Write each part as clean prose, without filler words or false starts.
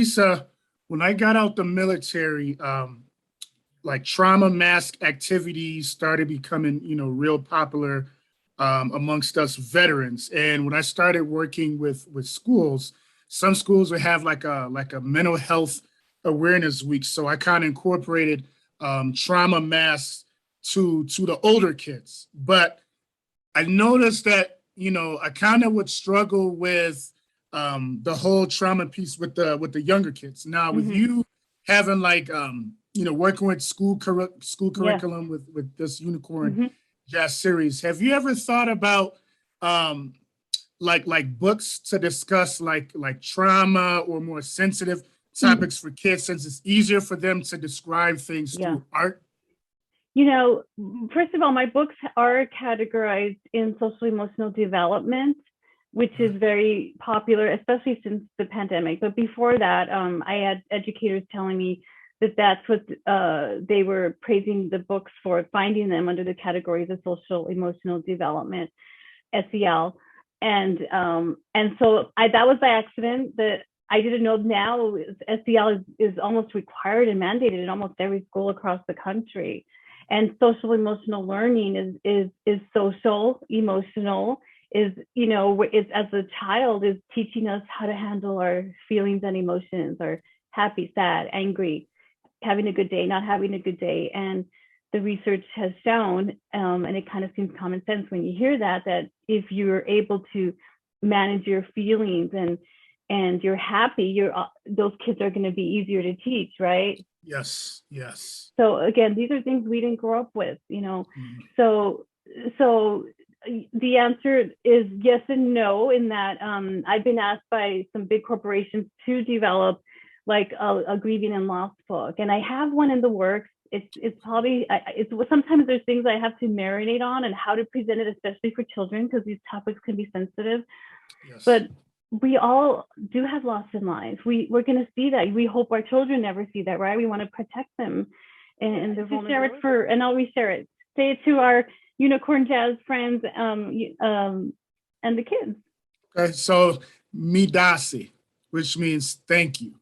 Lisa, when I got out the military, like trauma mask activities started becoming, real popular amongst us veterans. And when I started working with schools, some schools would have like a mental health awareness week. So I kind of incorporated trauma masks to the older kids. But I noticed that I kind of would struggle with the whole trauma piece with the younger kids. Now, with Hmm. you having like working with school Yeah. curriculum with this Unicorn Hmm. Jazz series, have you ever thought about um, like books to discuss like trauma or more sensitive topics for kids, since it's easier for them to describe things Yeah. through art? You know, first of all, my books are categorized in social emotional development, which is very popular, especially since the pandemic. But before that, I had educators telling me that that's what they were praising the books for, finding them under the categories of social emotional development, SEL. And so that was by accident. That I didn't know now SEL is almost required and mandated in almost every school across the country. And social emotional learning is social emotional, is is as a child is teaching us how to handle our feelings and emotions, our happy, sad, angry, having a good day, not having a good day. And the research has shown, and it kind of seems common sense when you hear that if you're able to manage your feelings and you're happy, those kids are going to be easier to teach, right? Yes, yes. So again, these are things we didn't grow up with. Mhm. So so the answer is yes and no, in that I've been asked by some big corporations to develop like a grieving and loss book, and I have one in the works. It's probably it's sometimes there's things I have to marinate on and how to present it, especially for children, because these topics can be sensitive. Yes. But we all do have loss in life. We're going to see that. We hope our children never see that, right? We want to protect them and their vulnerability. Share it and I'll reshare it. Say it to our Unicorn Jazz friends, and the kids. Okay, so midasi, which means thank you.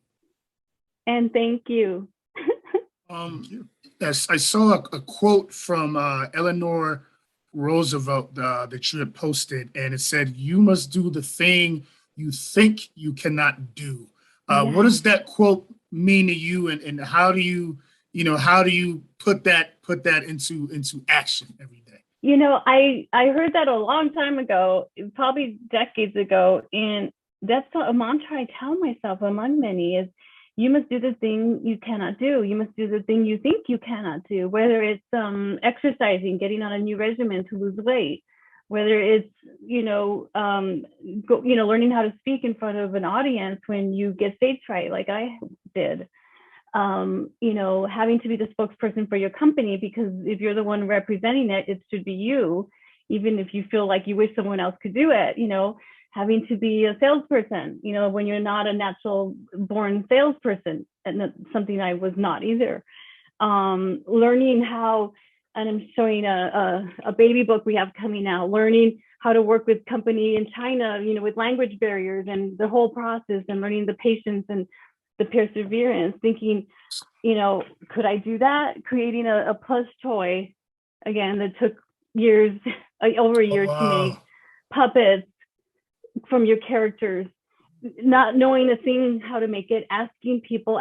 And thank you. Yes, I saw a quote from Eleanor Roosevelt that you had posted, and it said, "You must do the thing you think you cannot do." What Yeah. does that quote mean to you, and how do you put that into action every day? I heard that a long time ago, probably decades ago, and that's a mantra I tell myself among many is you must do the thing you cannot do. You must do the thing you think you cannot do, whether it's exercising, getting on a new regimen to lose weight, whether it's learning how to speak in front of an audience when you get stage fright like I did. Having to be the spokesperson for your company, because if you're the one representing it, it should be you, even if you feel like you wish someone else could do it. Having to be a salesperson, when you're not a natural born salesperson, and that's something I was not either. Learning how, and I'm showing a baby book we have coming out, learning how to work with company in China, with language barriers and the whole process, and learning the patience and the perseverance, thinking, could I do that? Creating a plush toy, again, that took years, over a Oh, year to make, wow. puppets from your characters, not knowing a thing how to make it, asking people,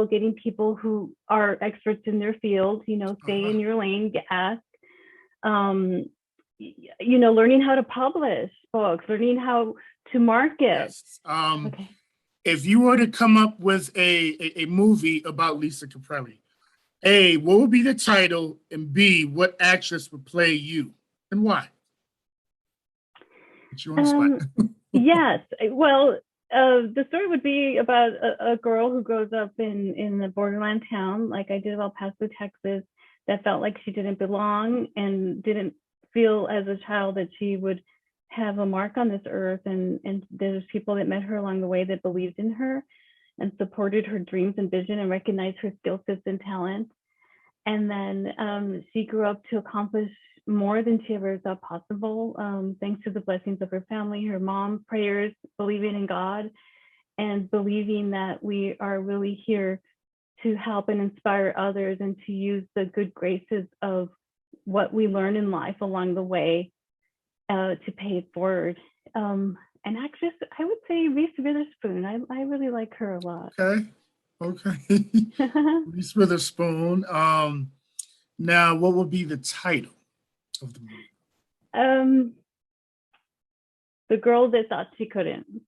getting people who are experts in their field, stay Uh-huh. in your lane, ask, um, learning how to publish books, learning how to market. Yes. Okay. If you were to come up with a movie about Lisa Caprelli, A, what would be the title? And B, what actress would play you and why? Put you on the spot. Um, yes. Well, the story would be about a girl who grows up in a borderland town, like I did, El Paso, Texas, that felt like she didn't belong and didn't feel as a child that she would have a mark on this earth. And there's people that met her along the way that believed in her and supported her dreams and vision and recognized her skill sets and talents. And then she grew up to accomplish more than she ever thought possible, thanks to the blessings of her family, her mom, prayers, believing in God. and believing that we are really here to help and inspire others and to use the good graces of what we learn in life along the way to pay it forward. And actually, I would say Reese Witherspoon. I really like her a lot. Okay. Okay. Reese Witherspoon. Now, what would be the title of the movie? The girl that thought she couldn't.